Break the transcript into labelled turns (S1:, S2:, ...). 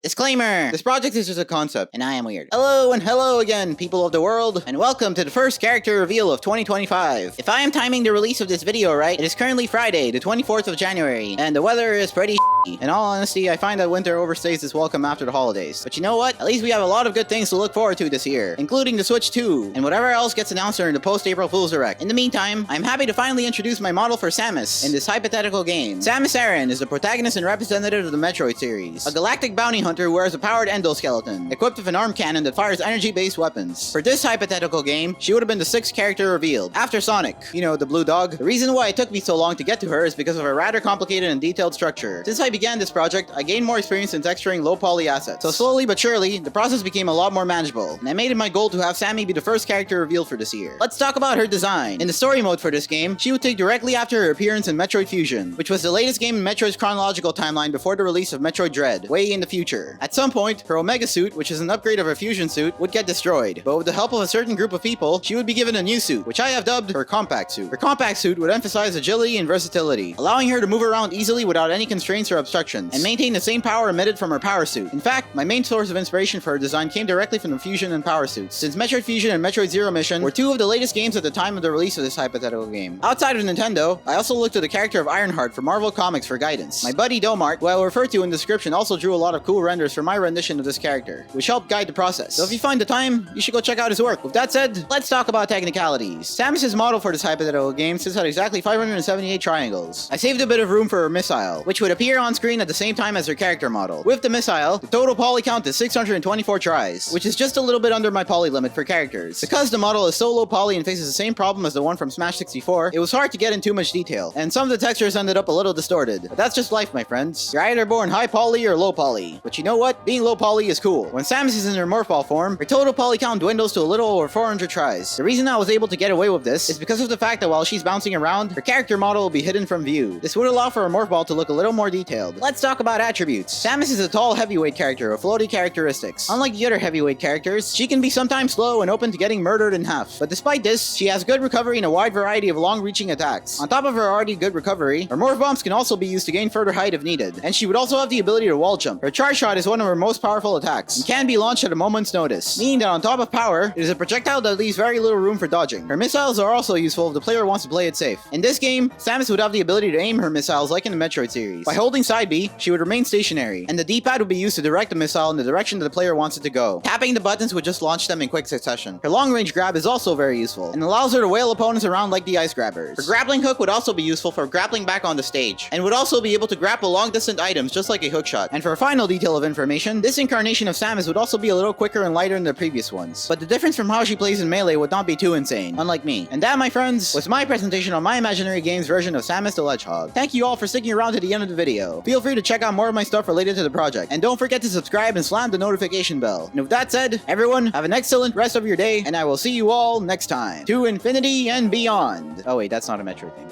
S1: Disclaimer! This project is just a concept, and I am weird. Hello and hello again, people of the world, and welcome to the first character reveal of 2025. If I am timing the release of this video right, it is currently Friday, the 24th of January, and the weather is pretty shitty. In all honesty, I find that winter overstays its welcome after the holidays. But you know what? At least we have a lot of good things to look forward to this year, including the Switch 2, and whatever else gets announced during the post-April Fool's Direct. In the meantime, I'm happy to finally introduce my model for Samus in this hypothetical game. Samus Aran is the protagonist and representative of the Metroid series, a galactic bounty hunter who wears a powered endoskeleton, equipped with an arm cannon that fires energy-based weapons. For this hypothetical game, she would have been the 6th character revealed, after Sonic, you know, the blue dog. The reason why it took me so long to get to her is because of her rather complicated and detailed structure. Since I began this project, I gained more experience in texturing low-poly assets. So slowly but surely, the process became a lot more manageable, and I made it my goal to have Sammy be the first character revealed for this year. Let's talk about her design. In the story mode for this game, she would take directly after her appearance in Metroid Fusion, which was the latest game in Metroid's chronological timeline before the release of Metroid Dread, way in the future. At some point, her Omega suit, which is an upgrade of her fusion suit, would get destroyed, but with the help of a certain group of people, she would be given a new suit, which I have dubbed her compact suit. Her compact suit would emphasize agility and versatility, allowing her to move around easily without any constraints or obstructions, and maintain the same power emitted from her power suit. In fact, my main source of inspiration for her design came directly from the fusion and power suits, since Metroid Fusion and Metroid Zero Mission were two of the latest games at the time of the release of this hypothetical game. Outside of Nintendo, I also looked to the character of Ironheart from Marvel Comics for guidance. My buddy Domart, who I will refer to in the description, also drew a lot of cool renders for my rendition of this character, which helped guide the process. So if you find the time, you should go check out his work. With that said, let's talk about technicalities. Samus's model for this hypothetical game sits at exactly 578 triangles. I saved a bit of room for her missile, which would appear on screen at the same time as her character model. With the missile, the total poly count is 624 tries, which is just a little bit under my poly limit for characters. Because the model is so low poly and faces the same problem as the one from Smash 64, it was hard to get in too much detail, and some of the textures ended up a little distorted. But that's just life, my friends. You're either born high poly or low poly. But you know what? Being low poly is cool. When Samus is in her Morphball form, her total poly count dwindles to a little over 400 tries. The reason I was able to get away with this is because of the fact that while she's bouncing around, her character model will be hidden from view. This would allow for her Morphball to look a little more detailed. Let's talk about attributes. Samus is a tall heavyweight character with floaty characteristics. Unlike the other heavyweight characters, she can be sometimes slow and open to getting murdered in half. But despite this, she has good recovery and a wide variety of long-reaching attacks. On top of her already good recovery, her Morph Bombs can also be used to gain further height if needed, and she would also have the ability to wall jump. Her Charge Shot is one of her most powerful attacks, and can be launched at a moment's notice, meaning that on top of power, it is a projectile that leaves very little room for dodging. Her missiles are also useful if the player wants to play it safe. In this game, Samus would have the ability to aim her missiles like in the Metroid series. By holding side B, she would remain stationary, and the D-pad would be used to direct the missile in the direction that the player wants it to go. Tapping the buttons would just launch them in quick succession. Her long-range grab is also very useful, and allows her to whale opponents around like the ice grabbers. Her grappling hook would also be useful for grappling back on the stage, and would also be able to grapple long-distance items just like a hookshot. And for a final detail of information, this incarnation of Samus would also be a little quicker and lighter than the previous ones, but the difference from how she plays in Melee would not be too insane, unlike me. And that, my friends, was my presentation on my imaginary games version of Samus the Hedgehog. Thank you all for sticking around to the end of the video. Feel free to check out more of my stuff related to the project, and don't forget to subscribe and slam the notification bell. And with that said, everyone, have an excellent rest of your day, and I will see you all next time. To infinity and beyond. Oh wait, that's not a Metro thing.